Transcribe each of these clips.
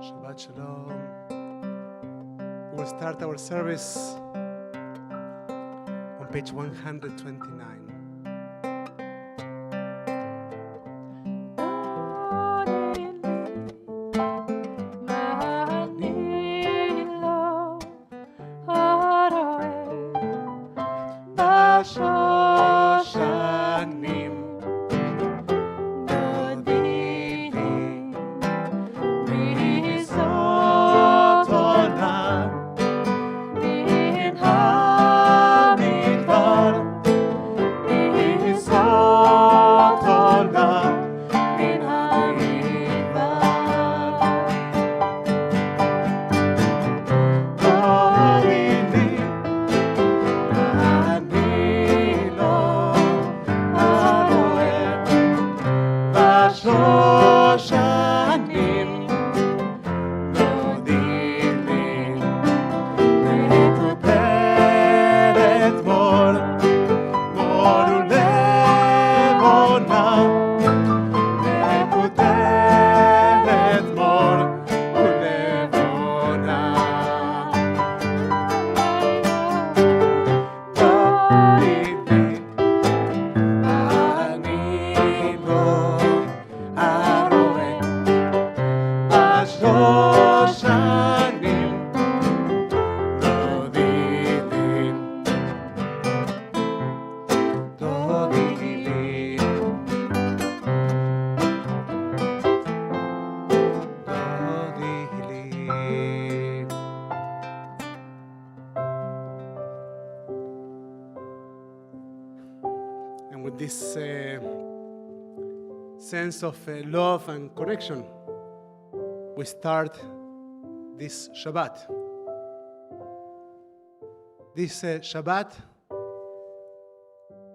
Shabbat Shalom. We will start our service on page 129. With this sense of love and connection, we start this Shabbat. This Shabbat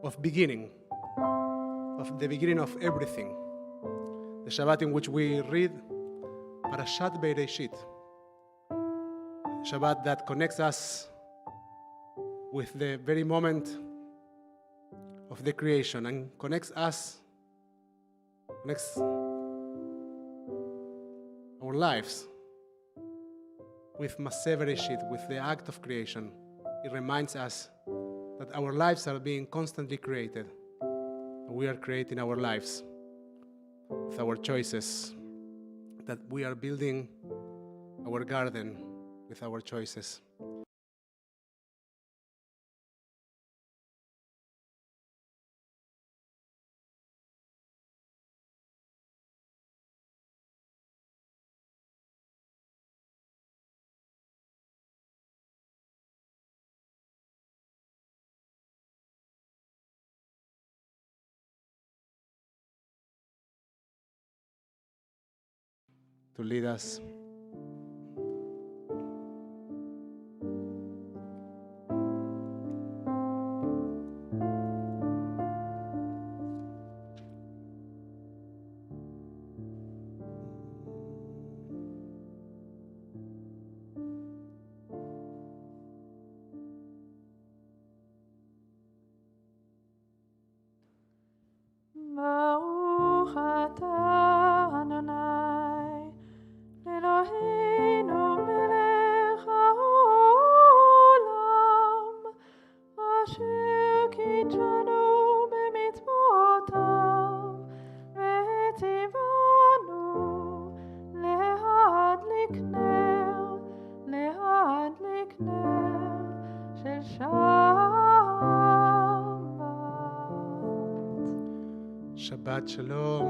of beginning, of the beginning of everything. The Shabbat in which we read Parashat Bereishit. Shabbat that connects us with the very moment of the creation and connects our lives with Maseh Bereshit, with the act of creation. It reminds us that our lives are being constantly created. We are creating our lives with our choices, that we are building our garden with our choices. to lead us. ברוך אתה אדוני אלוהינו מלך העולם אשר קידשנו במצוותיו וציוונו להדליק נר של Shabbat Shalom.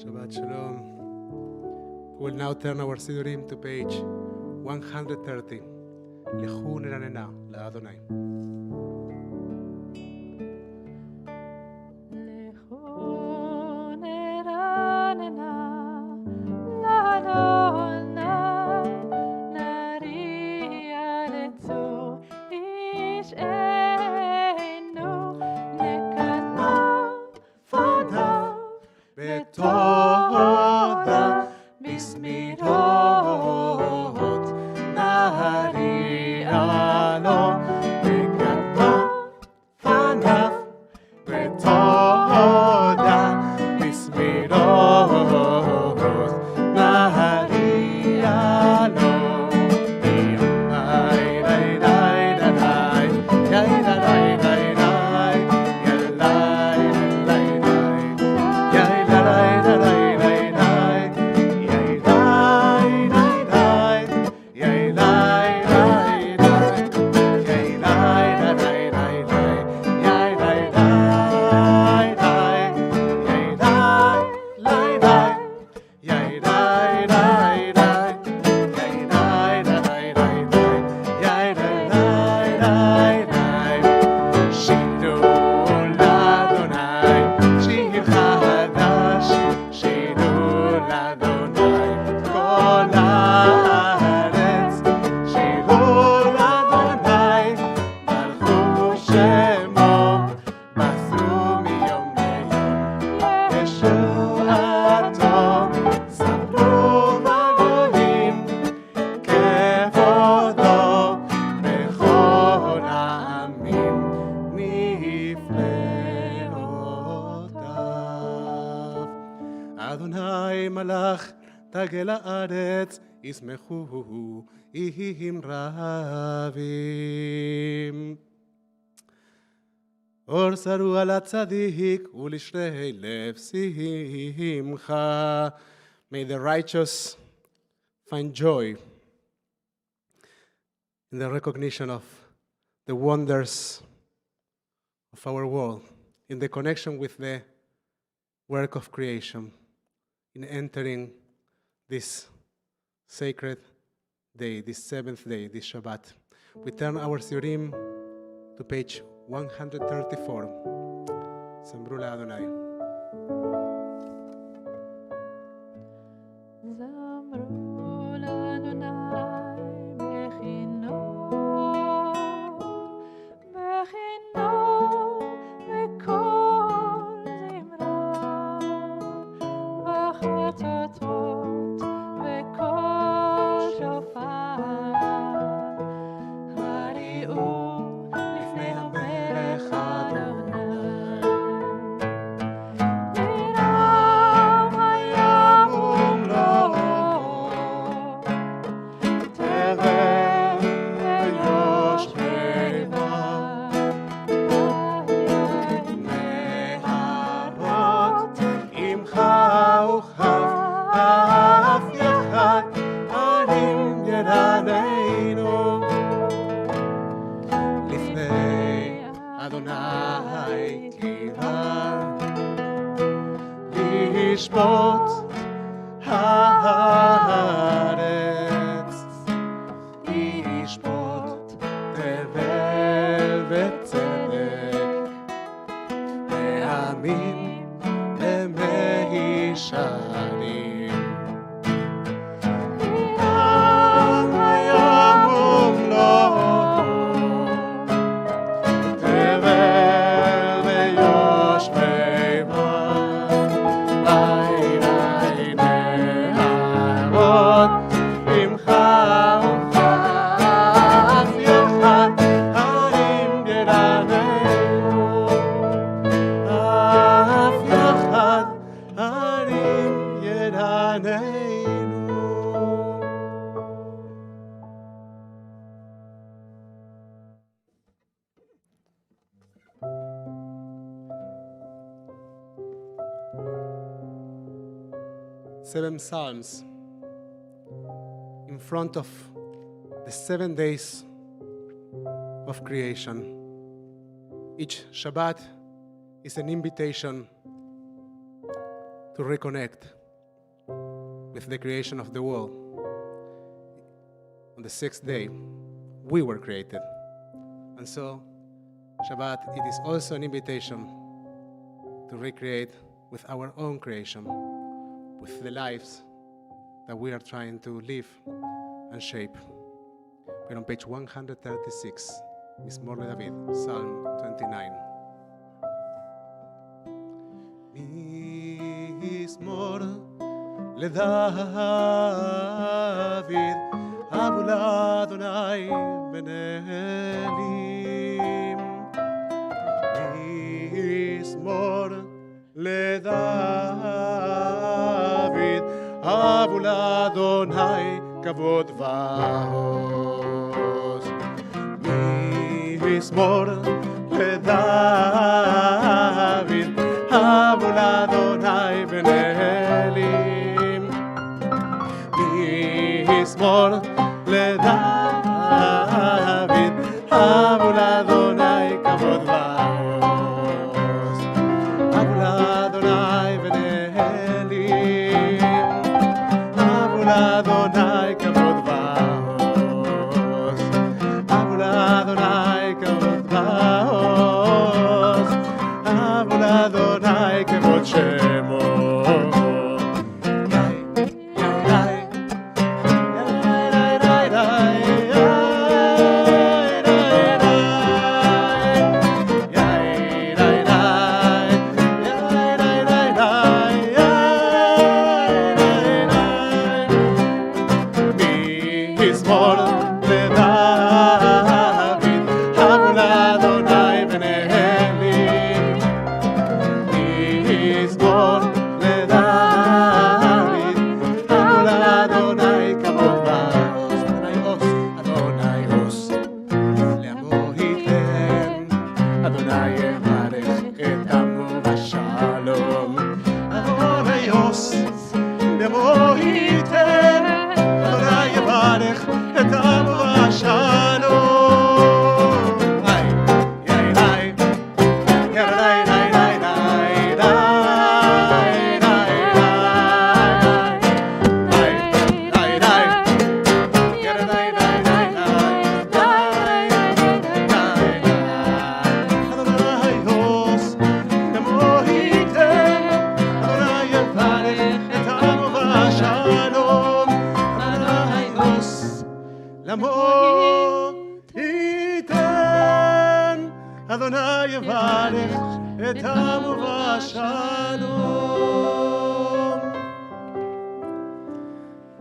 Shabbat Shalom. We will now turn our Sidurim to page 130. לכו נרננה לאדוני. תודה בסמירות נהריע לו בקדמה פניו בתודה בסמירות נהריע לו אדוני מלך תגל הארץ ישמחו אם רבים. אור שרו על הצדיק ולשרי לב שמחה. May the righteous find joy in the recognition of the wonders of our world, in the connection with the work of creation, in entering this sacred day, this seventh day, this Shabbat. We turn our Sidurim to page 134. Zamru LaAdonai. זמרו לאדוני בכינור בקול זמרה בחצוצרות בקול שופר הריעו לפני המלך אדוני לירם הים ומלואו תבל ויושביה נהרות עמך וכף אף יחד ערים ירדנו לפני אדוני תירא לשפוט הארץ לשפוט תבל וצדק להאמין למהירות 7 psalms in front of the 7 days of creation. Each Shabbat is an invitation to reconnect with the creation of the world. On the 6th day, we were created. And so, Shabbat, it is also an invitation to recreate with our own creation, with the lives that we are trying to live and shape. We're on page 136, Mizmor David, Psalm 29. Mizmor David, Abu Adonai Benelim. Mizmor David, Abu Adonai Kavod Vaos. Mizmor David, Abu Adonai Benelim. Mizmor David, Abu Adonai Kavod Vaos. Abu Adonai Benelim, Abu Adonai Kavod Vaos. Abu Adonai Kavod Vaos. Abu Adonai Kavod Shemo.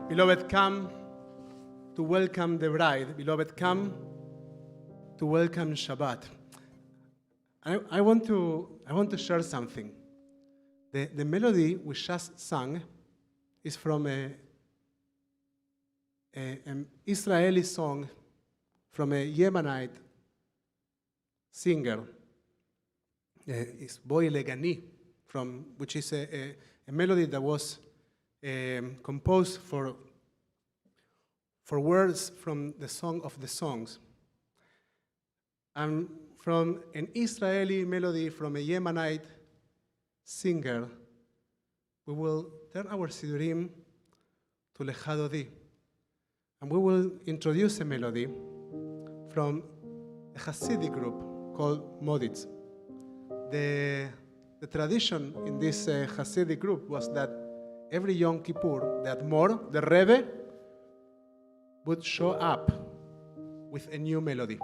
Beloved, come to welcome the bride. Beloved, come to welcome Shabbat. I want to share something. The melody we just sang is from an Israeli song from a Yemenite singer. It's Boy Legani, which is a melody that was composed for words from the Song of the Songs. And from an Israeli melody from a Yemenite singer, we will turn our Sidurim to Lecha Dodi. And we will introduce a melody from a Hasidic group called Moditz. The tradition in this Hasidic group was that every Yom Kippur, the Admor, the Rebbe, would show up with a new melody.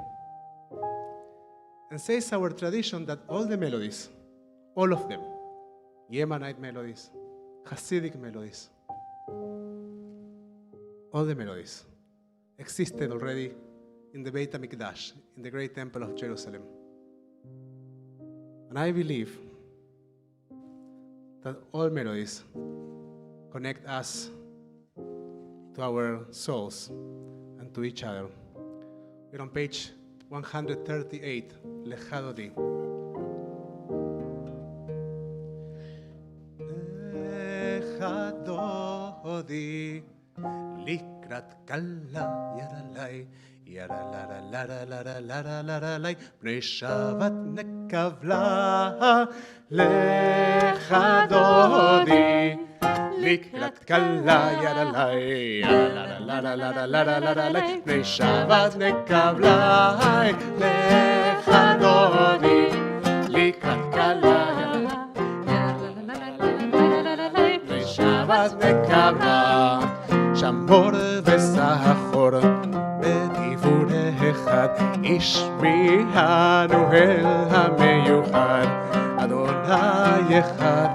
And says our tradition that all the melodies, all of them, Yemenite melodies, Hasidic melodies, all the melodies existed already in the Beit HaMikdash, in the great temple of Jerusalem. And I believe that all melodies connect us to our souls and to each other. We're on page 138, Lecha Dodi. Lecha Dodi. לקראת קלה, ירלי, ירלללללללללללי, בני שבת נקבלה, לך דודי, לקראת קלה, ירלי, ירלללללללללי, בני שבת נקבלה, לך דודי, לקראת קלה, בני שבת נקבלה, שמור וסחור, בדיבור אחד, השמיענו אל המיוחד, אדוני אחד,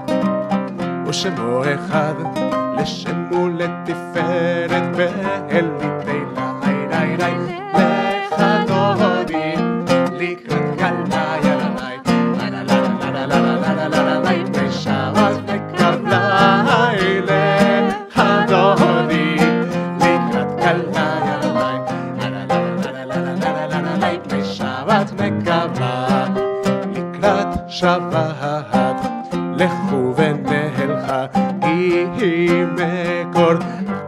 ושמו אחד, לשם ולתפארת באליתי לעי, לך דודי, לקראת קלה, ירלי, לללללללללללי, בני שבת נקבלה, לך דודי, לקראת קלה, ירלי, ללללללללללי, בני שבת נקבלה, לקראת שבת, לכו ונלכה, היא מקור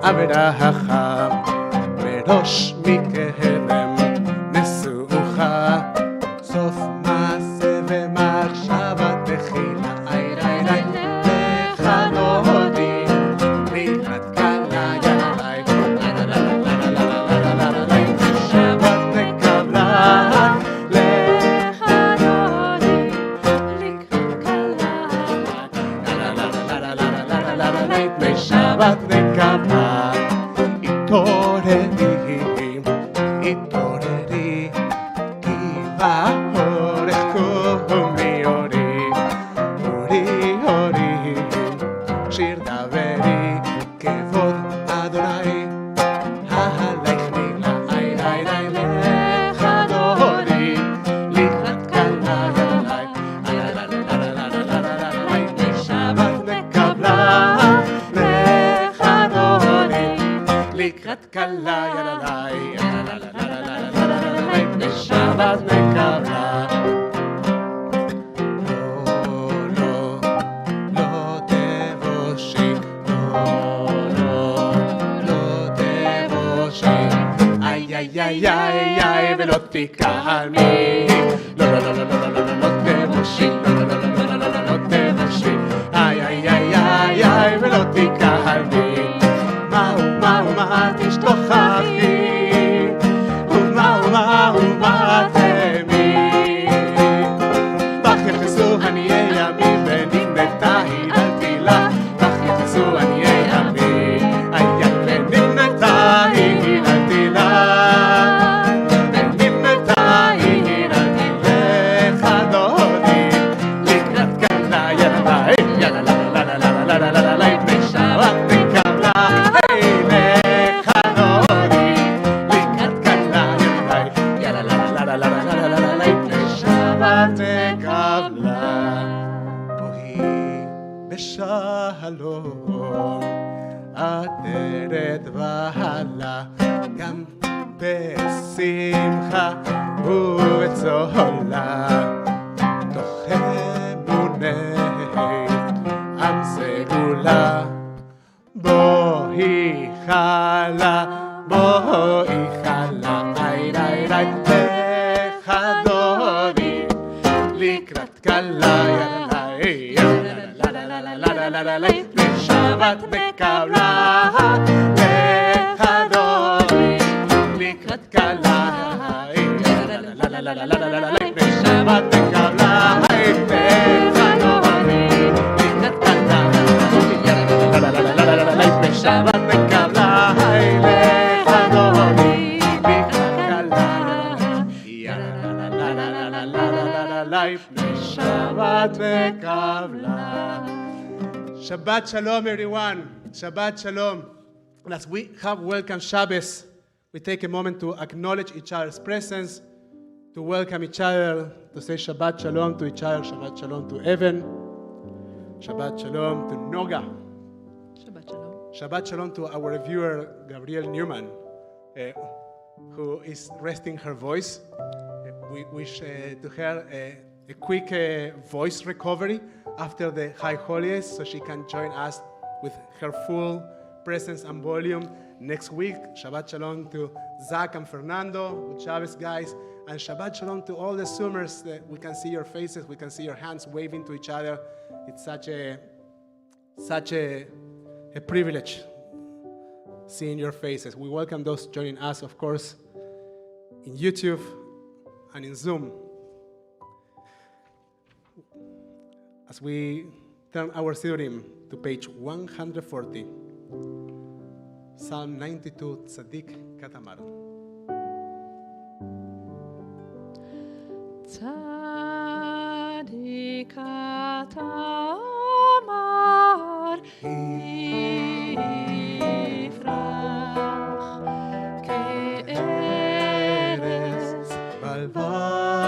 אברכה, בראש מכרם נשוחה, סוף מעשה ומחשבה תחילה, לך דודי, לקראת קלה, ירלי, ללללללללללי, שבת נקבלה, לך דודי, לקראת קלה, ללללללללללי, בני שבת נקבלה, התעוררי, התעוררי, כי באורך קומי אורי, אורי, אורי, שיר דברי, כבוד אדוני, ההלך נילה, לך דודי, לקראת קלה, ירלי, ללללללללללי, בני שבת נקבלה, לך דודי, לקראת קלה, ירלי, לללללללללי, בני שבת נקבלה. לא, לא תבושי, לא תבושי, איי, איי, איי, איי, איי, ולא תקעני, לא תבושי, לא תבושי, איי, איי, איי, איי, איי, ולא תקעני, מה תשתוכחי, ומה תמי, בך יחסו עניי ימים ונמנתה היללתי לה, בך יחסו עניי ימים, ונמנתה היללתי לה, ונמנתה היללתי לך דודי, לקראת קלה, ירלי, ללללללללללי, בני שבת נקבלה, לך דודי, לקראת קלה, ירלי, ללללללללללי, בני שבת נקבלה. בואי בשלום, עטרת בעלה, גם בשמחה ובצהלה, תוך אמוני עם סגולה, בואי חלה, בואי חלה, איי, לך דודי, לקראת קלה, ירלי, לללללללללי, בני שבת נקבלה, לך דודי, לקראת קלה, לללללללללי, בני שבת נקבלה, לך דודי, לקראת קלה, לללללללללי, בני שבת נקבלה, לך דודי, לקראת קלה, לללללללללי, בני שבת נקבלה. Shabbat Shalom, everyone. Shabbat Shalom. And as we have welcomed Shabbos, we take a moment to acknowledge each other's presence, to welcome each other, to say Shabbat Shalom to each other, Shabbat Shalom to Evan, Shabbat Shalom to Noga, Shabbat Shalom. Shabbat Shalom to our reviewer, Gabrielle Newman, who is resting her voice. We wish to her a quick voice recovery after the high holidays so she can join us with her full presence and volume next week. Shabbat Shalom to Zach and Fernando, good Shabbos guys. And Shabbat Shalom to all the Zoomers that we can see your faces, we can see your hands waving to each other. It's such a privilege seeing your faces. We welcome those joining us, of course, in YouTube and in Zoom. As we turn our Sidurim to page 140, Psalm 92, Tzadik Katamar. Tzadik Katamar Yifrach Ke'eres Balvanon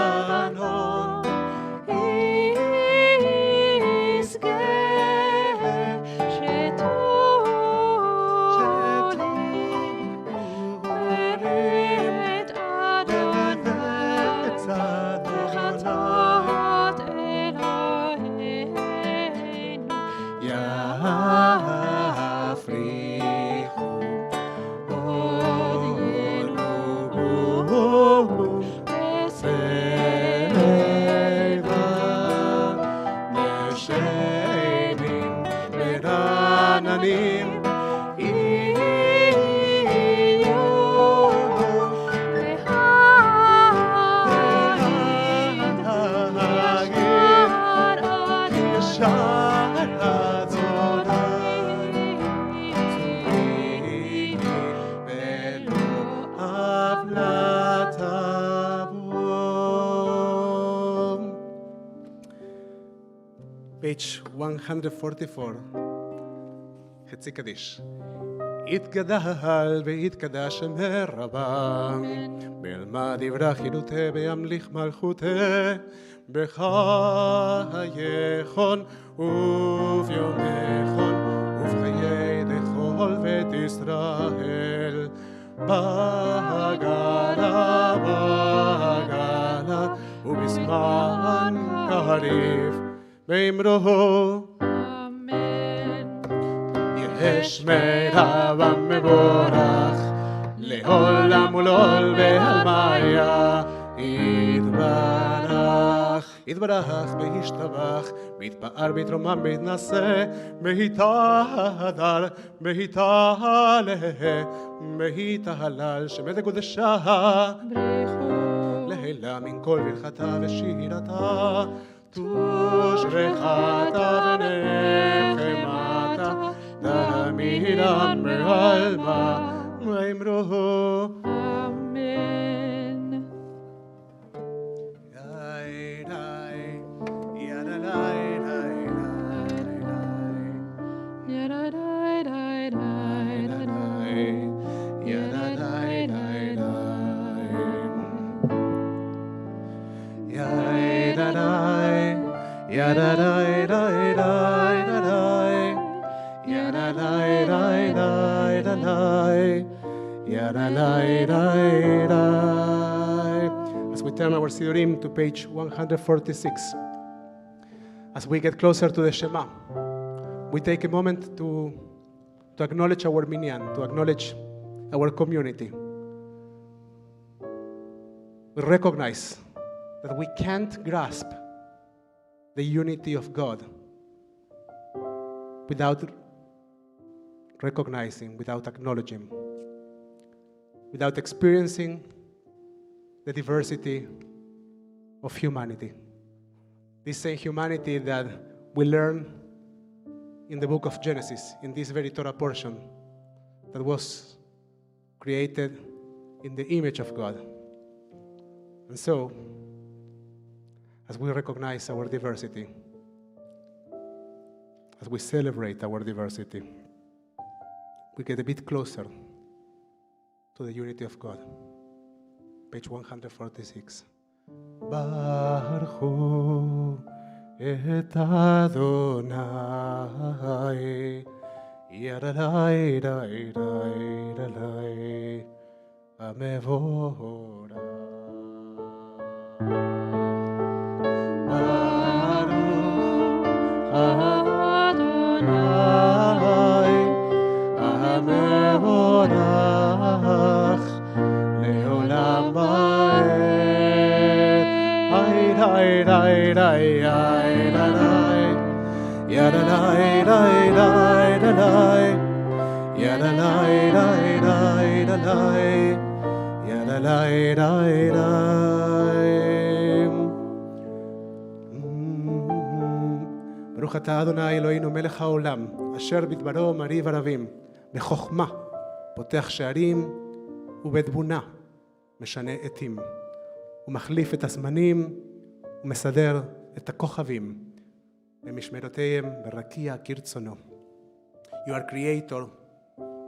page 144, חצי קדיש. יתגדל ויתקדש מרבה, בלמד יברח ילותה וימליך מלכותה, בחייכון וביומכון, ובחיי דכל בית ישראל, בגלה ובזמן קריב, באמרו יש מרבה מבורך לעולם ולעול והלמיה יתברך יתברך וישתבח ויתפאר ויתרומם ויתנשא ויתהדר ויתהלל ויתהלל שמת הקודשה להילה מן כל ברכתה ושירתה תושבחתה ונחמתה תמיד בעלמא ואמרו אמן. As we turn our Sidurim to page 146, as we get closer to the Shema, we take a moment to acknowledge our minyan, to acknowledge our community. We recognize that we can't grasp the unity of God without recognizing, without acknowledging, without experiencing the diversity of humanity. This same humanity that we learn in the book of Genesis, in this very Torah portion, that was created in the image of God. And so, as we recognize our diversity, as we celebrate our diversity, we get a bit closer to the unity of God. Page 146. Baruch et Adonai, Yadai, Dai, Dai, Dai, Amevora. Baruch Adonai, Amevora. ברוך אתה אדוני אלוהינו מלך העולם, אשר בדברו מרהיב ערבים, בחוכמה פותח שערים ובתבונה משנה עתים, ומחליף את הזמנים ומסדר את הכוכבים במשמרותיהם ברקיע כרצונו. You are creator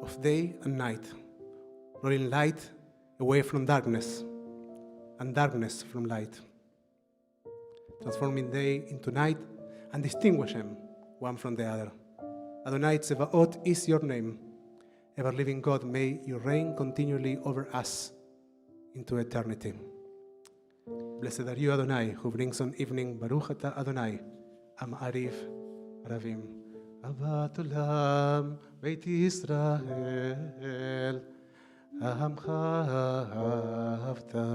of day and night, rolling light away from darkness and darkness from light, transforming day into night and distinguish them one from the other. Adonai Tzevaot is your name. Ever living God, may you reign continually over us into eternity. Blessed are you, Adonai, who brings on evening Baruch Ata Adonai, Am Arif Ravim. Avat Olam, Beit Yisrael, Ahamcha Ahavta,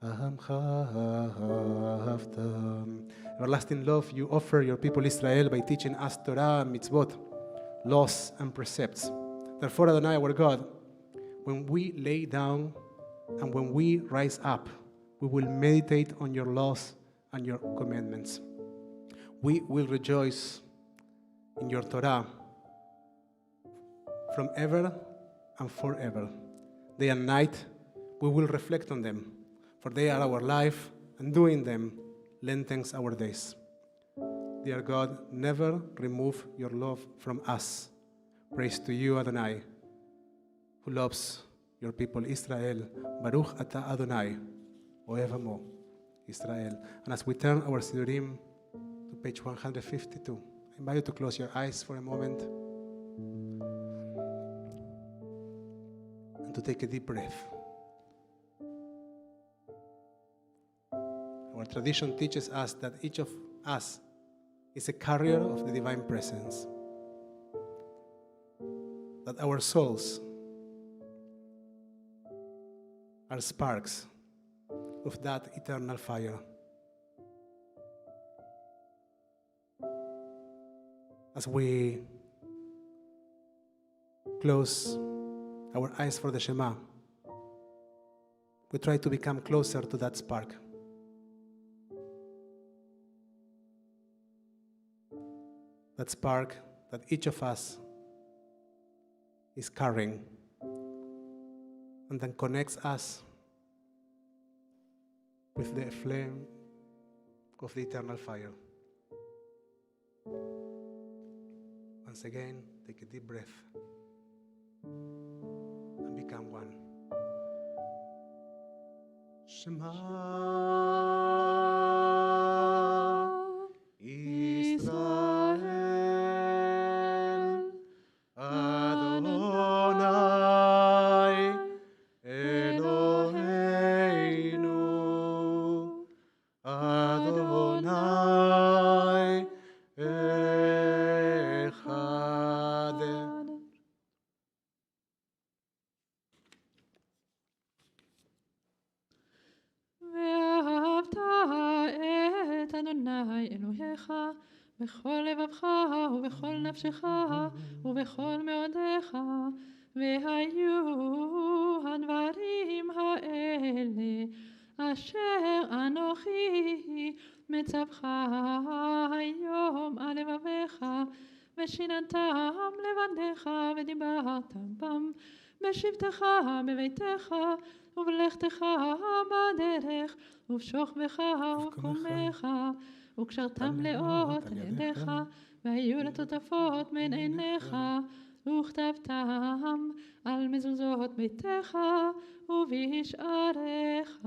Ahamcha Ahavta. Everlasting love you offer your people Israel by teaching us Torah, mitzvot, laws and precepts. Therefore, Adonai, our God, when we lay down and when we rise up, we will meditate on your laws and your commandments. We will rejoice in your Torah from ever and forever. Day and night, we will reflect on them, for they are our life, and doing them lengthens our days. Dear God, never remove your love from us. Praise to you, Adonai, who loves your people Israel. Baruch Ata Adonai, Ohev Amo, Israel. And as we turn our Sidurim to page 152, I invite you to close your eyes for a moment and to take a deep breath. Our tradition teaches us that each of us is a carrier of the divine presence, that our souls are sparks of that eternal fire. As we close our eyes for the Shema, we try to become closer to that spark. That spark that each of us is carrying, and then connects us with the flame of the eternal fire. Once again, take a deep breath and become one. Shema Israel Adonai Eloheinu Adonai Echad. ואהבת את אדוני אלוהיך בכל לבבך ובכל נפשך ובכל מאודיך, והיו הדברים האלה אשר אנוכי מצווך היום על לבביך, ושיננתם לבניך ודיברתם בם בשבתך בביתך ובלכתך בדרך ובשוכבך ובקומך, וקשרתם לאות על ידיך והיו לטוטפות בין עיניך, וכתבתם על מזוזות ביתך ובשעריך.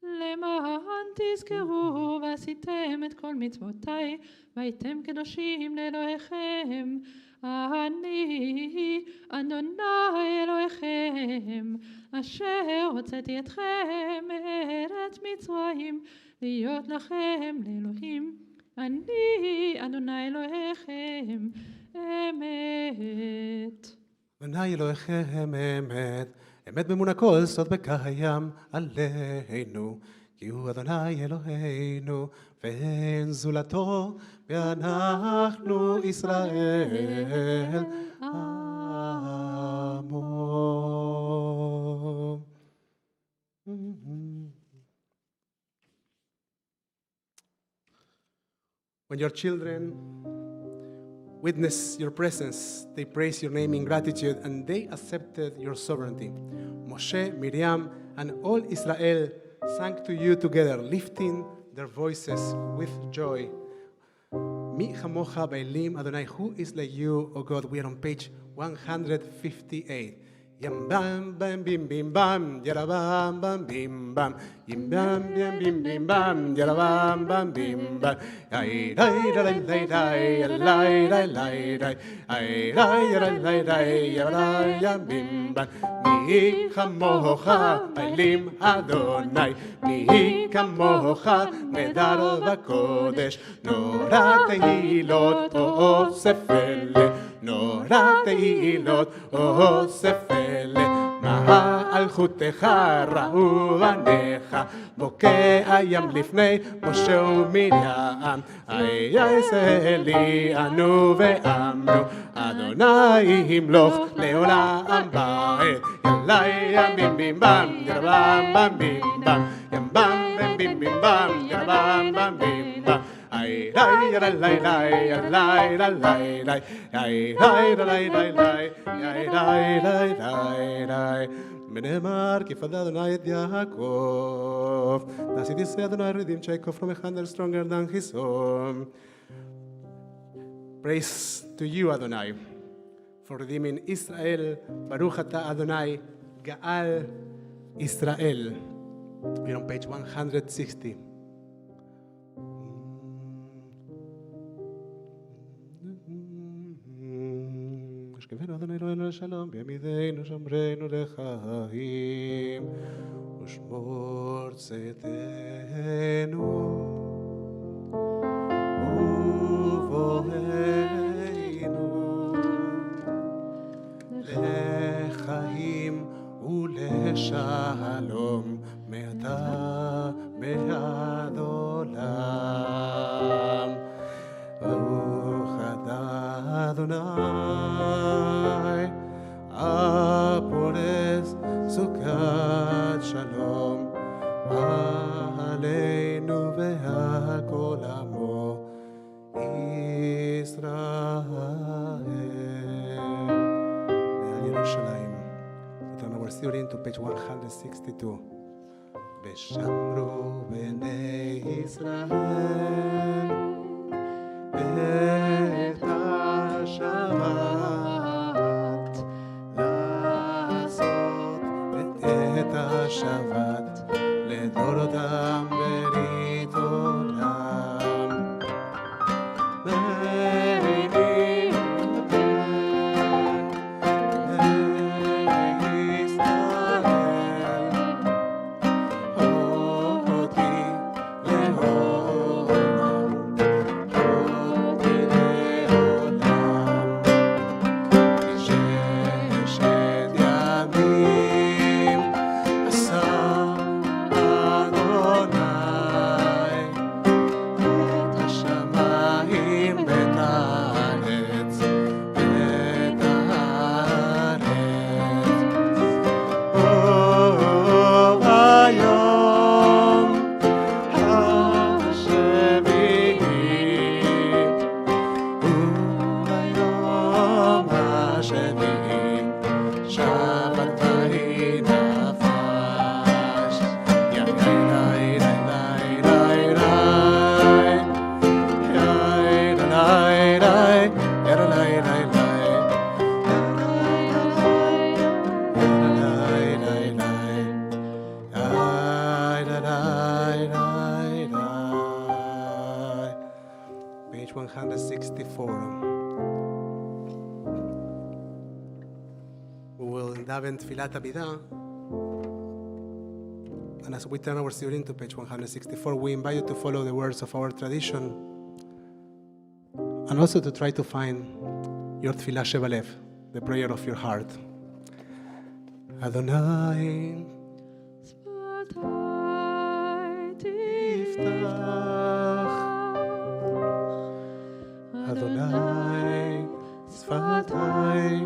למען תזכרו ועשיתם את כל מצוותיי והייתם קדושים לאלוהיכם, אני אדוני אלוהיכם אשר הוצאתי אתכם מארץ מצרים להיות לכם לאלוהים, אני אדוני אלוהיכם אמת. אדוני אלוהיכם אמת, אמת באמון הכל סוד וקיים עלינו, כי הוא אדוני אלוהינו, ואין זולתו, ואנחנו ישראל עמו. When your children witness your presence, they praise your name in gratitude, and they accepted your sovereignty. Moshe, Miriam, and all Israel sang to you together, lifting their voices with joy. Mi chamocha ba'elim Adonai, who is like you, O God? We are on page 158. Yam bam bam bim bim bam, yara bam bam bim bam, yim bam bam bim bim bam, yara bam bam bim bam. Ay ay ay ay ay ay ay ay ay ay yara bim bam. Mi chamocha ba'elim Adonai, mi kamocha nedar v'kodesh, nora tehilot osef ele, nora tehilot osef ele. מעלכותך ראו בניך, בוקע ים לפני משה ומרים. איי זה לי אנו ועמנו, אדוני ימלוך לעולם בעת. יאללה ים בים בים בם, ירבם בם בים בם, ים בם בם בים בים בם, ירבם בם בים bam. Ay ay ay ay ay ay ay ay ay ay. Menemar ki fadad Adonai et Yaakov. Thus it is said, Adonai redeemed Jacob from a hand stronger than his own. Praise to you, Adonai, for redeeming Israel. Baruch ata Adonai, Gaal Israel. We're on page 160. השכבנו אדוני אלוהינו לשלום, בימידנו שמרנו לחיים, ושמור צאתנו ובואנו לחיים ולשלום מעתה ועד עולם. ברוך אתה אדוני הפורס סוכת שלום עלינו ועל כל עמו ישראל. מעל ירושלים. Return our study to page 162. ושמרו בני ישראל את השבת, לעשות את השבת לדורותם ברית עולם. בני ישראל אותי לעולם. Page 164. We will daven Tfilat Abidah. And as we turn our study to page 164, we invite you to follow the words of our tradition and also to try to find your Tfilah Shebalev, the prayer of your heart. Adonai, Shabbat אדוני שפתי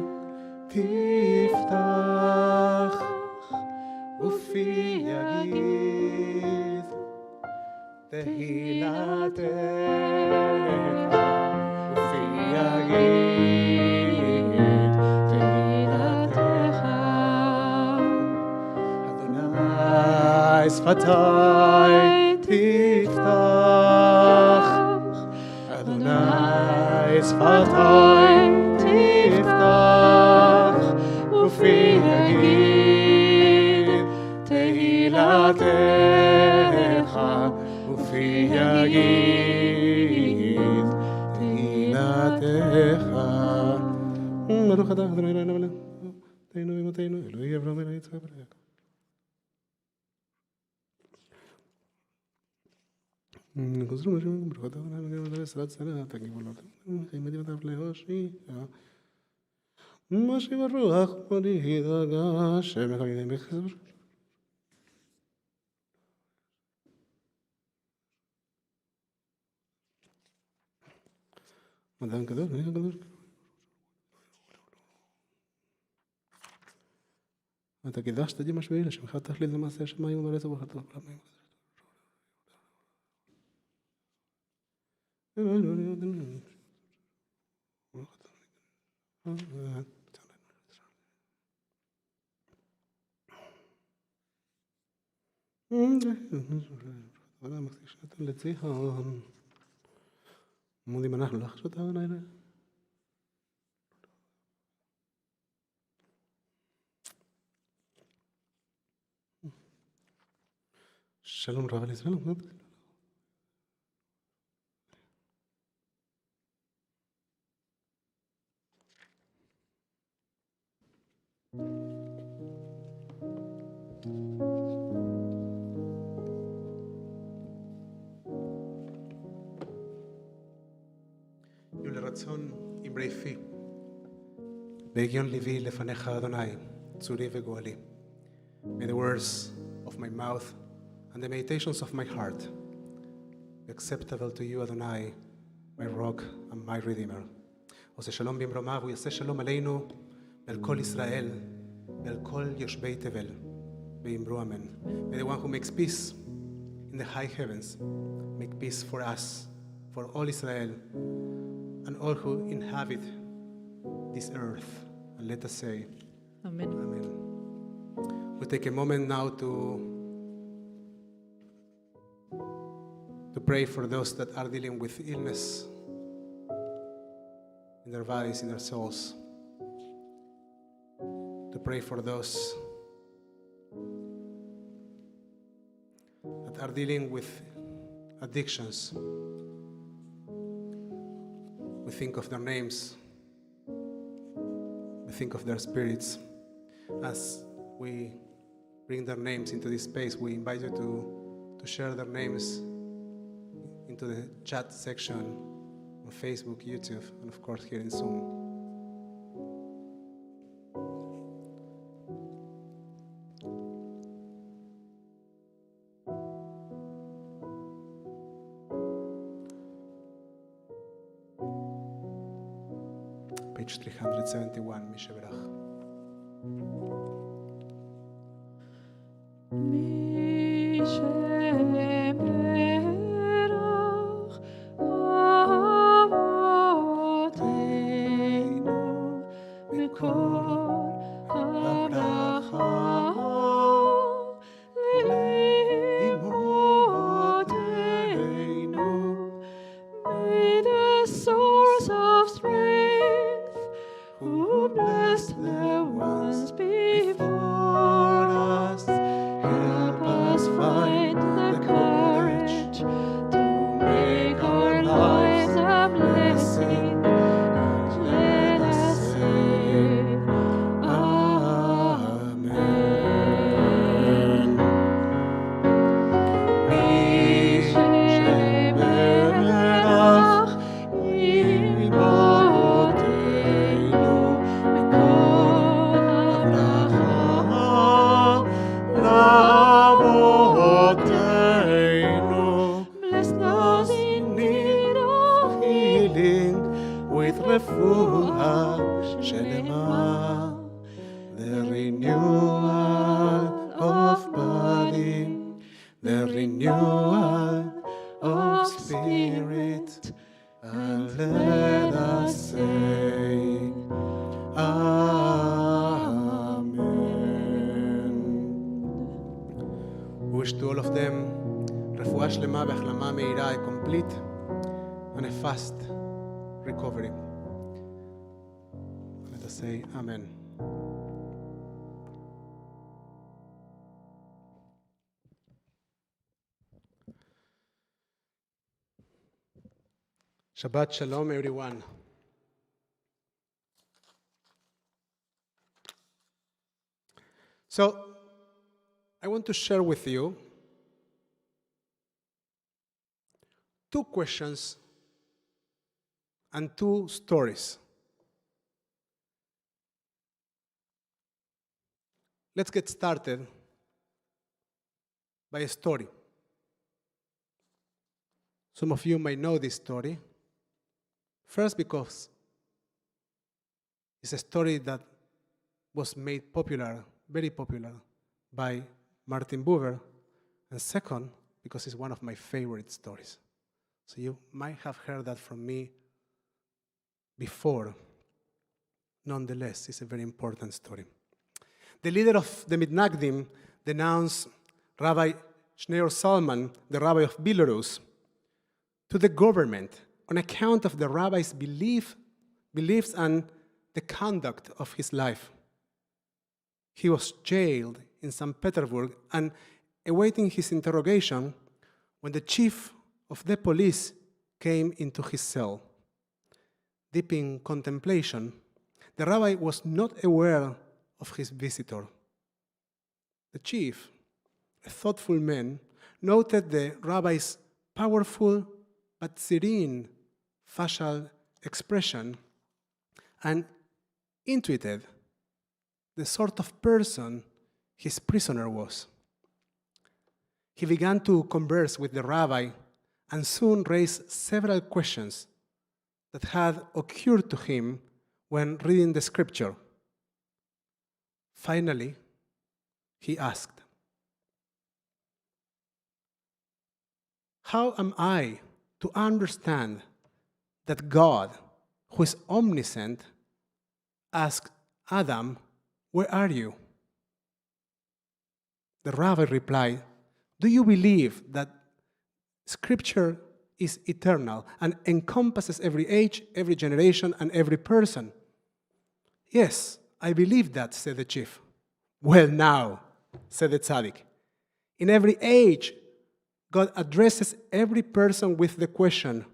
תפתח ופי יגיד תהילתך ופי יגיד תהילתך אדוני שפתי תפתח אדוני שפתי תפתח ופי יגיד תהילתך ופי יגיד תהילתך ברוך אתה אדוני אלוהינו אלוהינו ואמותינו אלוהי אברהם אלוהי יצחק ויעקב נגוזרו משום ברוך אתה אדוני שרת שרת הגבולות חיימתי ותף להושיע מה שברוח מודי דאגה שמך על ידי מחזור מדען קדוש, אני קדוש. אתה קידשת די משביעי לשמך תכלית למעשה השמיים ולארץ וברכת העולמים. לציון מודים אנחנו לחשות העונה שלום רב על ישראל רצון אמרי פי, והגיון ליבי לפניך אדוני, צורי וגואלי. May the words of my mouth and the meditations of my heart be acceptable to you, Adonai, my rock and my redeemer. עושה שלום במרומיו, הוא יעשה שלום עלינו ועל כל ישראל ועל כל יושבי תבל, ואמרו אמן. May the one who makes peace in the high heavens make peace for us, for all Israel, and all who inhabit this earth. And let us say, Amen. Amen. We'll take a moment now to pray for those that are dealing with illness in their bodies, in their souls. To pray for those that are dealing with addictions. We think of their names, we think of their spirits. As we bring their names into this space, we invite you to share their names into the chat section on Facebook, YouTube, and of course here in Zoom. Page 371, מי שברך. מי שברך אבותינו מקור הברכה לאמותינו. May the source of strength who blessed the ones before us help us find the renewal of spirit, and let us say, Amen. Wish to all of them רפואה שלמה והחלמה מהירה, a complete and a fast recovery. Let us say Amen. Shabbat Shalom, everyone. So, I want to share with you 2 questions and 2 stories. Let's get started by a story. Some of you might know this story. First, because it's a story that was made popular, very popular, by Martin Buber. And second, because it's one of my favorite stories. So you might have heard that from me before. Nonetheless, it's a very important story. The leader of the Mitnagdim denounced Rabbi Shneur Salman, the rabbi of Belarus, to the government on account of the rabbi's beliefs and the conduct of his life. He was jailed in St. Petersburg and awaiting his interrogation when the chief of the police came into his cell. Deep in contemplation, the rabbi was not aware of his visitor. The chief, a thoughtful man, noted the rabbi's powerful but serene facial expression and intuited the sort of person his prisoner was. He began to converse with the rabbi and soon raised several questions that had occurred to him when reading the scripture. Finally, he asked, "How am I to understand that God, who is omniscient, asked Adam, 'Where are you?'" The rabbi replied, "Do you believe that Scripture is eternal and encompasses every age, every generation, and every person?" "Yes, I believe that," said the chief. "Well, now," said the tzaddik, "in every age, God addresses every person with the question,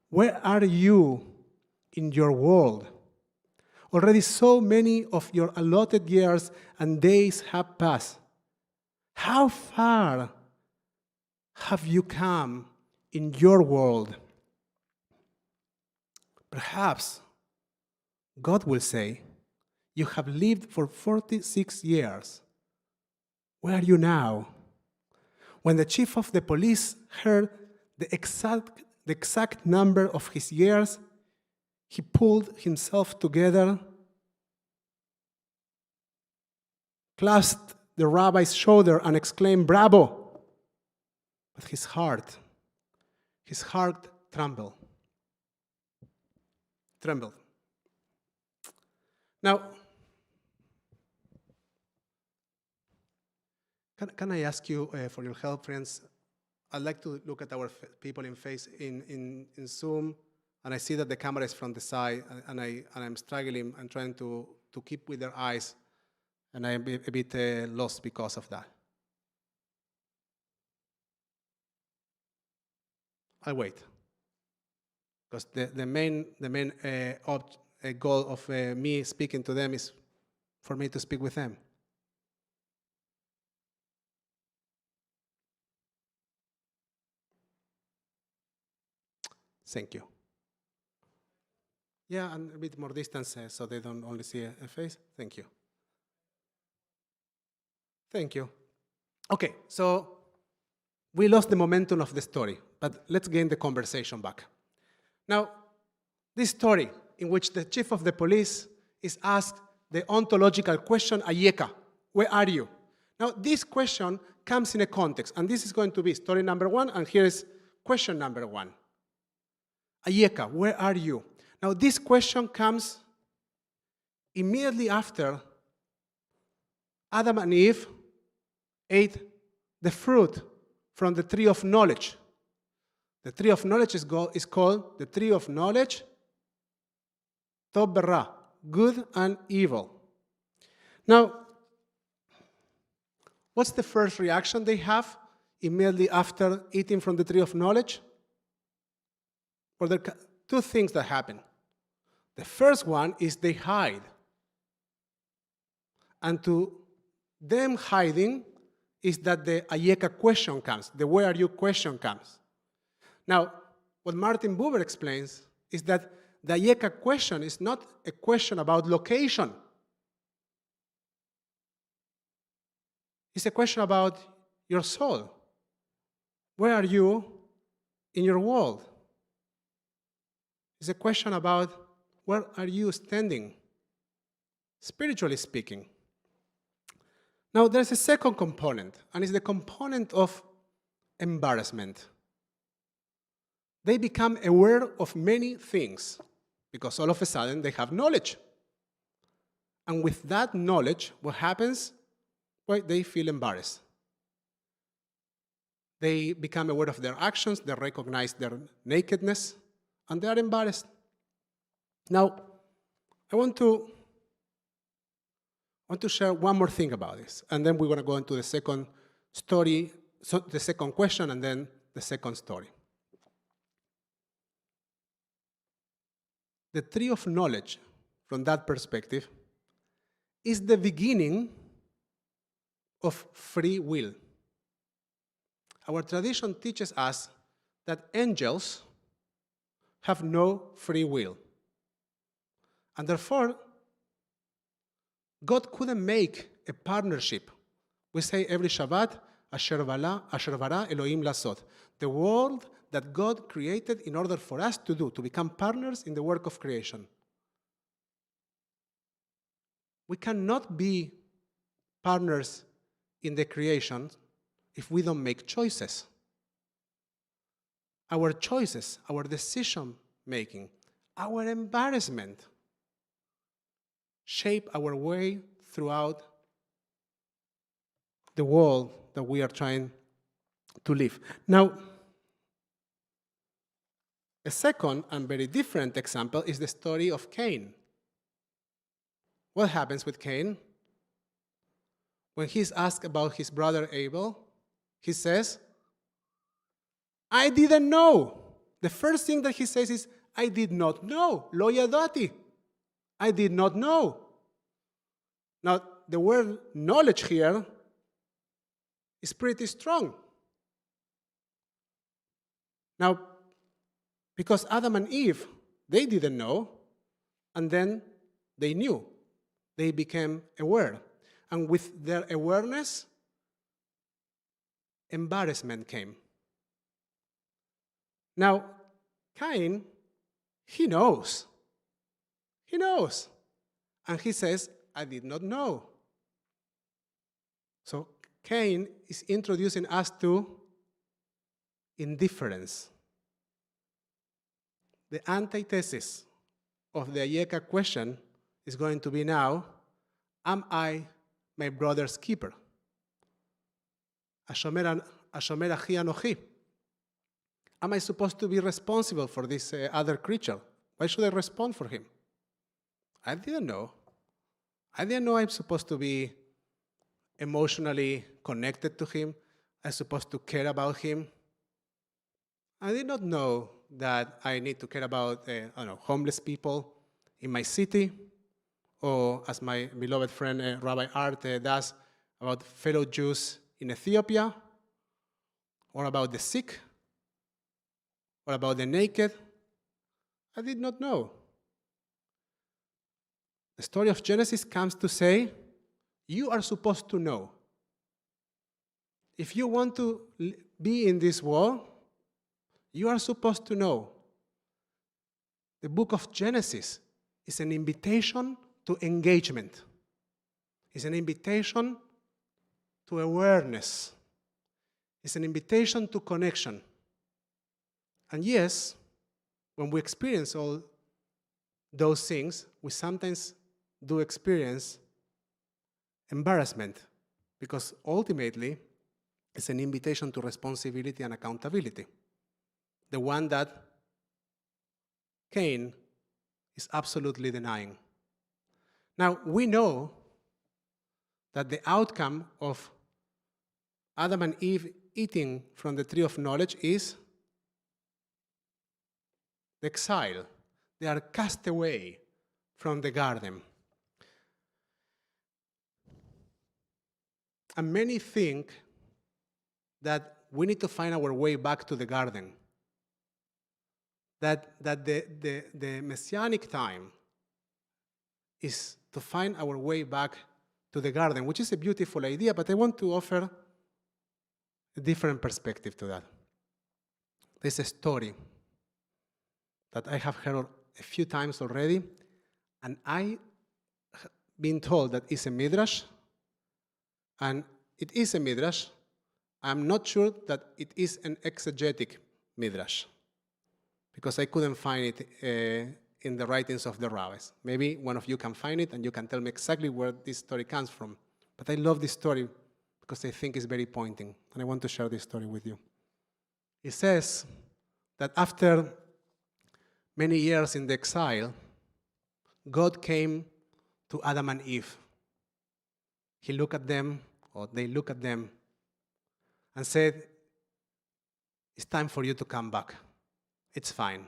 'Where are you in your world?' Already so many of your allotted years and days have passed. How far have you come in your world?" Perhaps God will say, "You have lived for 46 years. Where are you now?" When the chief of the police heard the exact number of his years, he pulled himself together, clasped the rabbi's shoulder, and exclaimed, "Bravo!" But his heart trembled. Now, can I ask you for your help, friends? I'd like to look at our people in Zoom, and I see that the camera is from the side, and I'm struggling. I'm trying to keep with their eyes, and I'm a bit lost because of that. I'll wait, because the main goal of me speaking to them is for me to speak with them. Thank you. Yeah, and a bit more distance so they don't only see a face. Thank you. Thank you. Okay, so we lost the momentum of the story, but let's gain the conversation back. Now, this story in which the chief of the police is asked the ontological question, Ayeka, where are you? Now, this question comes in a context. And this is going to be story number 1, and here is question number 1. Ayeka, where are you? Now, this question comes immediately after Adam and Eve ate the fruit from the tree of knowledge. The tree of knowledge is called the tree of knowledge, Tov Berra, good and evil. Now, what's the first reaction they have immediately after eating from the tree of knowledge? Well, there are two things that happen. The first one is they hide. And to them hiding is that the Ayeka question comes, the where are you question comes. Now, what Martin Buber explains is that the Ayeka question is not a question about location. It's a question about your soul. Where are you in your world? It's a question about where are you standing, spiritually speaking. Now, there's a second component, and it's the component of embarrassment. They become aware of many things because all of a sudden they have knowledge. And with that knowledge, what happens? Well, they feel embarrassed. They become aware of their actions, they recognize their nakedness, and they are embarrassed. Now, I want to share one more thing about this, and then we're going to go into the second story, so the second question, and then the second story. The tree of knowledge, from that perspective, is the beginning of free will. Our tradition teaches us that angels have no free will. And therefore, God couldn't make a partnership. We say every Shabbat, Asher bara Elohim lasot. The world that God created in order for us to do, to become partners in the work of creation. We cannot be partners in the creation if we don't make choices. Our choices, our decision making, our embarrassment shape our way throughout the world that we are trying to live. Now, a second and very different example is the story of Cain. What happens with Cain? When he's asked about his brother Abel, he says, I didn't know. The first thing that he says is, I did not know. Lo yadati. I did not know. Now, the word knowledge here is pretty strong. Now, because Adam and Eve, they didn't know, and then they knew. They became aware. And with their awareness, embarrassment came. Now, Cain, he knows. He knows. And he says, I did not know. So Cain is introducing us to indifference. The antithesis of the Ayeka question is going to be now, am I my brother's keeper? Ashomer achi anochi. Am I supposed to be responsible for this other creature? Why should I respond for him? I didn't know. I didn't know I'm supposed to be emotionally connected to him. I'm supposed to care about him. I did not know that I need to care about homeless people in my city, or as my beloved friend Rabbi Art does, about fellow Jews in Ethiopia, or about the sick, or about the naked. I did not know. The story of Genesis comes to say, you are supposed to know. If you want to be in this world, you are supposed to know. The book of Genesis is an invitation to engagement. It's an invitation to awareness. It's an invitation to connection. And yes, when we experience all those things, we sometimes do experience embarrassment, because ultimately it's an invitation to responsibility and accountability. The one that Cain is absolutely denying. Now, we know that the outcome of Adam and Eve eating from the tree of knowledge is the exile. They are cast away from the garden. And many think that we need to find our way back to the garden. That the messianic time is to find our way back to the garden, which is a beautiful idea, but I want to offer a different perspective to that. There's a story that I have heard a few times already, and I've been told that it's a midrash, and it is a midrash. I'm not sure that it is an exegetic midrash, because I couldn't find it in the writings of the rabbis. Maybe one of you can find it and you can tell me exactly where this story comes from. But I love this story because I think it's very pointing, and I want to share this story with you. It says that after many years in the exile, God came to Adam and Eve. He looked at them, or they looked at them, and said, "It's time for you to come back. It's fine.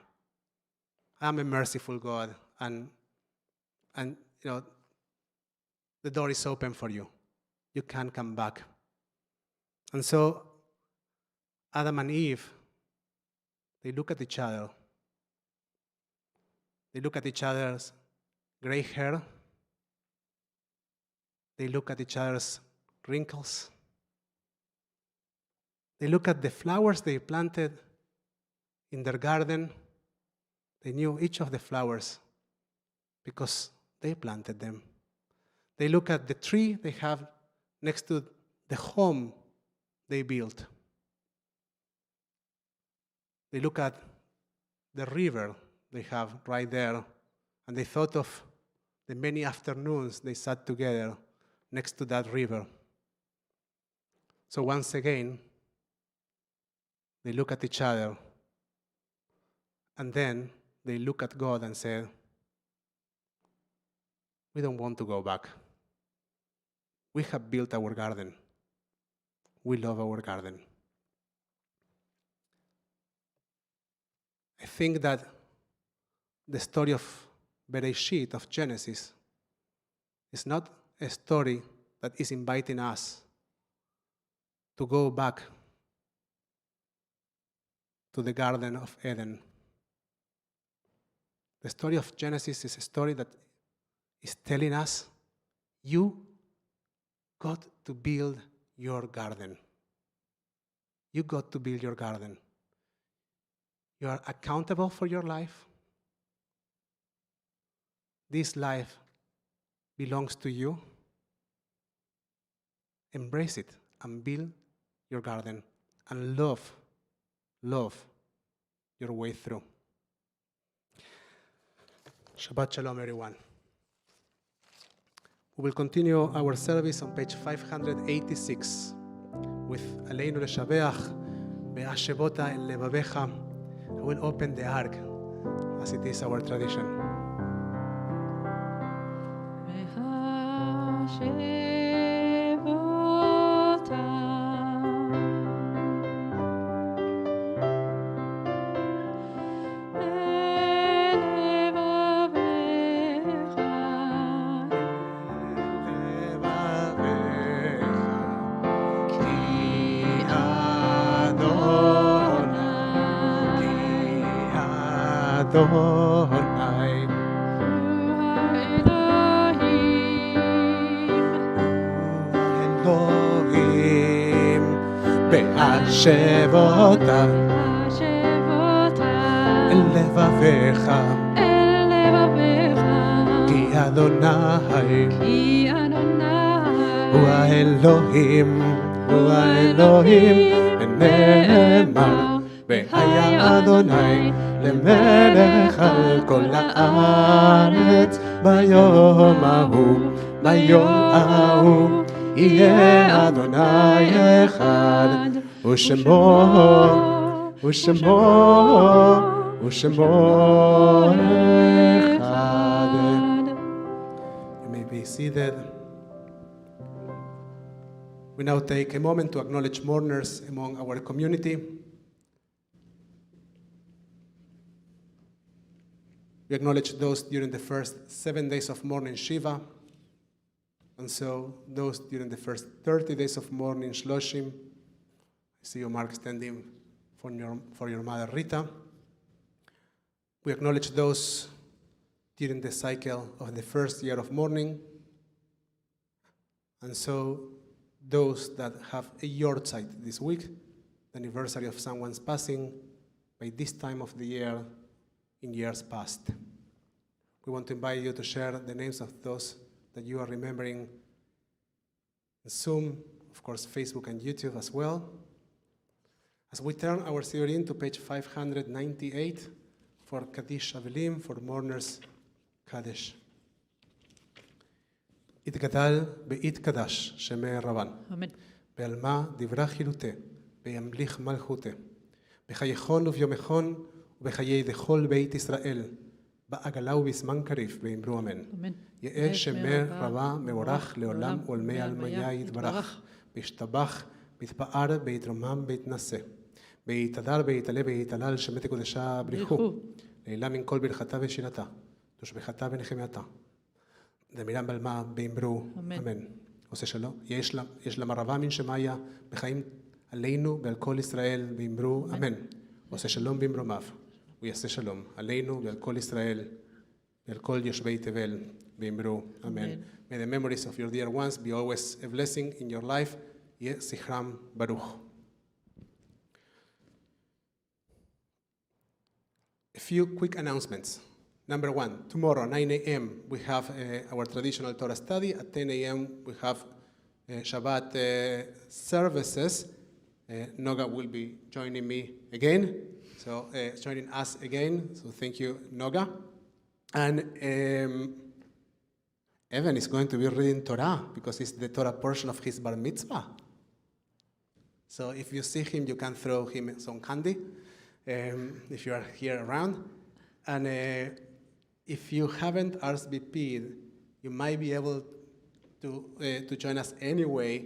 I'm a merciful God, and the door is open for you. You can come back." And so Adam and Eve, they look at each other. They look at each other's gray hair. They look at each other's wrinkles. They look at the flowers they planted in their garden. They knew each of the flowers because they planted them. They look at the tree they have next to the home they built. They look at the river they have right there, and they thought of the many afternoons they sat together next to that river. So once again, they look at each other, and then they look at God and say, "We don't want to go back. We have built our garden. We love our garden." I think that the story of Bereshit, of Genesis, is not a story that is inviting us to go back to the Garden of Eden. The story of Genesis is a story that is telling us, you got to build your garden. You got to build your garden. You are accountable for your life. This life belongs to you. Embrace it and build your garden and love your way through. Shabbat Shalom, everyone. We will continue our service on page 586 with Aleinu Leshabeach Be'ashevota El Levavecha. I will open the ark as it is our tradition. Adonai, Elohim, be'ashevota, el levavecha, ki Adonai, hu Elohim, נאמר, והיה אדוני למלך על כל הארץ ביום ההוא יהיה אדוני אחד ושמו אחד. You may be seated. We now take a moment to acknowledge mourners among our community. We acknowledge those during the first 7 days of mourning Shiva, and so those during the first 30 days of mourning Shloshim. I see you, Mark, standing for your mother Rita. We acknowledge those during the cycle of the first year of mourning, and so those that have a yortzeit this week, the anniversary of someone's passing by this time of the year in years past. We want to invite you to share the names of those that you are remembering in Zoom, of course, Facebook and YouTube as well. As we turn our Sidurim to page 598 for Kaddish Avelim, for mourners Kaddish. יתגדל ויתקדש שמי רבן. אמן. בעלמה דברה חילותה, בימליך מלכותה. בחייכון וביומכון ובחיי דכל בית ישראל. בעגלה ובזמן קריב, ואמרו אמן. אמן. יהא שמי רבה מבורך לעולם ולמי עלמיה יתברך. וישתבח, ויתפאר, ויתרומם, ויתנשא. ויתהדר, ויתעלה, ויתהלל, שמי תקודשה בריחו. לעילה מן כל ברכתה ושירתה. תושבחתה ונחמייתה. דמירם בלמה באמרו אמן. עושה שלום. יש למרבה מן שמיה בחיים עלינו ועל כל ישראל באמרו אמן. עושה שלום במרומיו. הוא יעשה שלום עלינו ועל כל ישראל ועל כל יושבי תבל באמרו אמן. May the memories of your dear ones be always a blessing in your life. יהיה זכרם ברוך. A few quick announcements. Number one, tomorrow, 9 a.m., we have our traditional Torah study. At 10 a.m., we have Shabbat services. Noga will be joining me again, so joining us again. So thank you, Noga. And Evan is going to be reading Torah because it's the Torah portion of his bar mitzvah. So if you see him, you can throw him some candy if you are here around. And if you haven't RSVP'd, you might be able to join us anyway.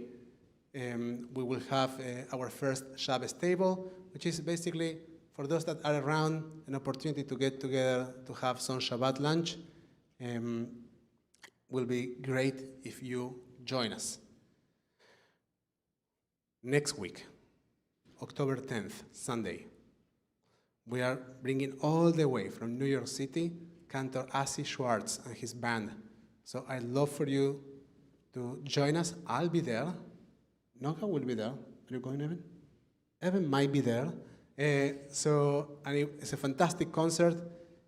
We will have our first Shabbos table, which is basically, for those that are around, an opportunity to get together to have some Shabbat lunch. Will be great if you join us. Next week, October 10th, Sunday, we are bringing all the way from New York City Cantor Asi Schwartz and his band. So I'd love for you to join us. I'll be there. Noga will be there. Are you going, Evan? Evan might be there. And it's a fantastic concert.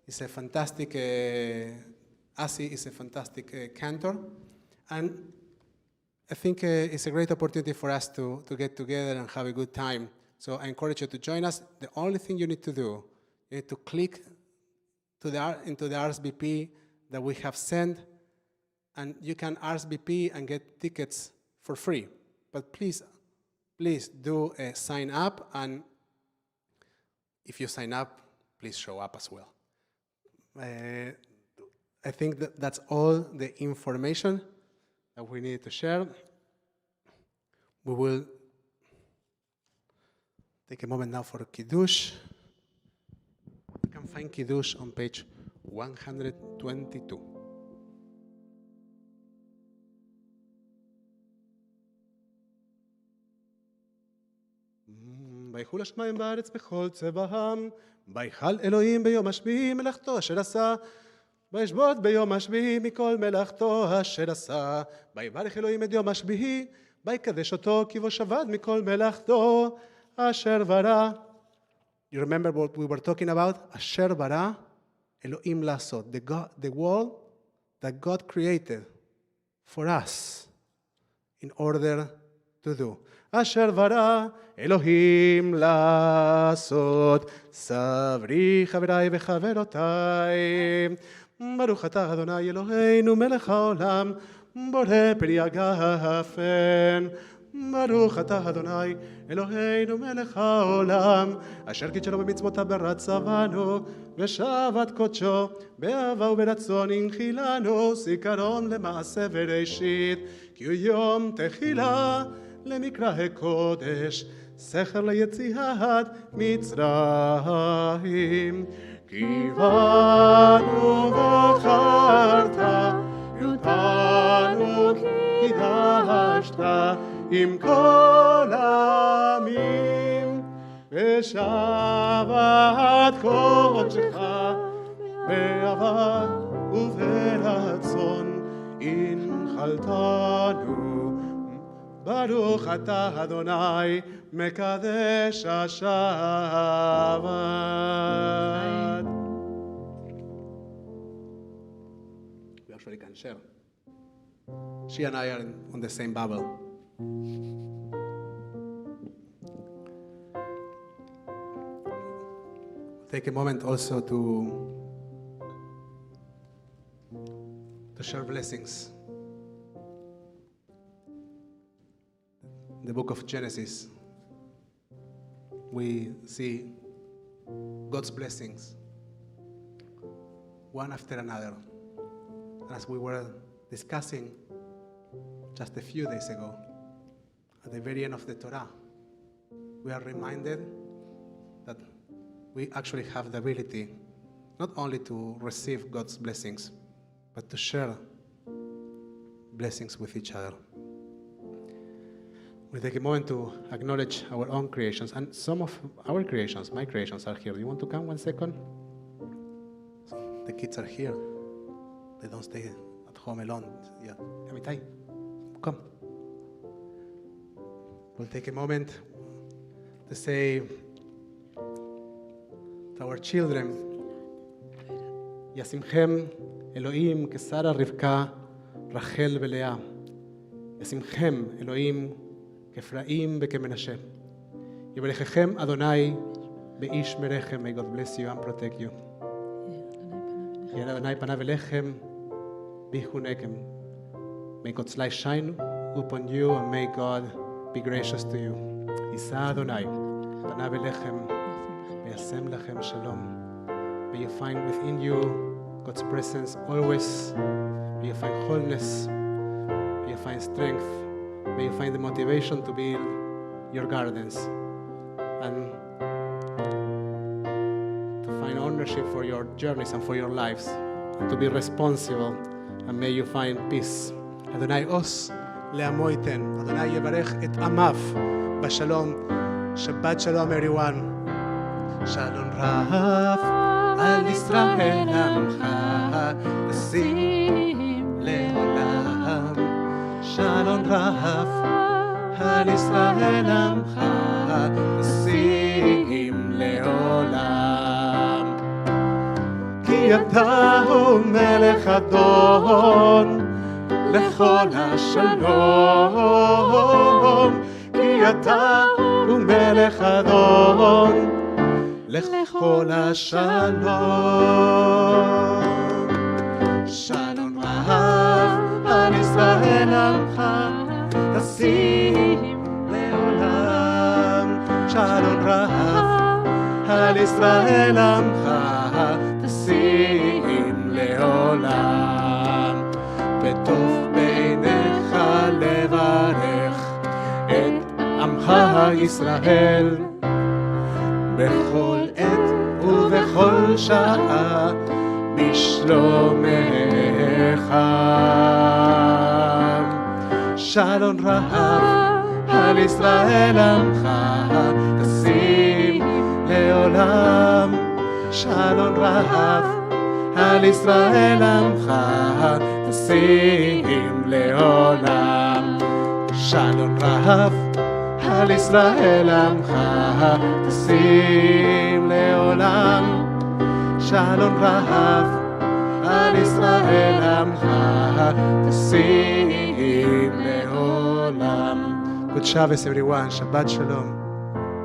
It's a fantastic, Asi is a fantastic cantor. And I think it's a great opportunity for us to get together and have a good time. So I encourage you to join us. The only thing you need to do, you need to click into the RSVP that we have sent, and you can RSVP and get tickets for free. But please do sign up, and if you sign up, please show up as well. I think that's all the information that we need to share. We will take a moment now for Kiddush. You can find Kiddush on page 122. ויחול השמיים בארץ בכל צבאם, ויחל אלוהים ביום השביעי מלאכתו אשר עשה, וישבות ביום השביעי מכל מלאכתו אשר עשה, ויברך אלוהים את יום השביעי, ויקדש אותו כי בו שבת מכל מלאכתו אשר ברא. You remember what we were talking about? אשר ברא, אלוהים לעשות. The world that God created for us in order to do. אשר ברא אלוהים לעשות. סברי חבריי וחברותיי, ברוך אתה אדוני אלוהינו מלך העולם, בורא פרי הגפן. ברוך אתה אדוני אלוהינו מלך העולם, אשר קידשנו במצוותיו ברצה בנו, ושבת קודשו באהבה וברצון הנחילנו, זיכרון למעשה בראשית, כי הוא יום תחילה למקרא קודש, זכר ליציאת מצרים. כי בנו בחרת, אותנו קידשת, עם כל העמים, בשבת קודשך, באהבה וברצון הנחלתנו. ברוך אתה אדוני מקדש השבת. We actually can share. She and I are on the same bubble. Take a moment also to share blessings. In the book of Genesis, we see God's blessings, one after another. As we were discussing just a few days ago, at the very end of the Torah, we are reminded that we actually have the ability not only to receive God's blessings, but to share blessings with each other. We take a moment to acknowledge our own creations, and some of our creations, my creations, are here. Do you want to come 1 second? The kids are here. They don't stay at home alone. Yeah, Amitai, come. We'll take a moment to say to our children, Yasimchem Elohim kesara Rivka Rachel ולאה. Yasimchem Elohim כפרעים וכמנשה. יברככם אדוני באיש מרחם. May God bless you and protect you. ירא אדוני פניו אליכם ויחונכם. May God's light shine upon you and may God be gracious to you. יישא אדוני פניו אליכם וישם לכם שלום. May you find within you God's presence always. May you find wholeness. May you find strength. May you find the motivation to build your gardens and to find ownership for your journeys and for your lives, and to be responsible, and may you find peace. אדוני עוש לעמו ייתן. אדוני יברך את עמיו בשלום. שבת שלום everyone. שלום רב על ישראל עמך תשים לעולם. שלום רב על ישראל עמך תשים לעולם. כי אתה הוא מלך אדון לכל השלום. כי אתה הוא מלך אדון לכל השלום. שלום רב על ישראל עמך תשים לעולם. שלום רב על ישראל עמך תשים לעולם. וטוב בעיניך לברך את עמך ישראל בכל עת ובכל שעה בשלומך. שלום רב על ישראל עמך תשים לעולם. שלום רב על ישראל עמך תשים לעולם. שלום רב על ישראל עמך תשים לעולם. שלום רב על ישראל עמך תשים לעולם. Good Shabbos, everyone. Shabbat Shalom.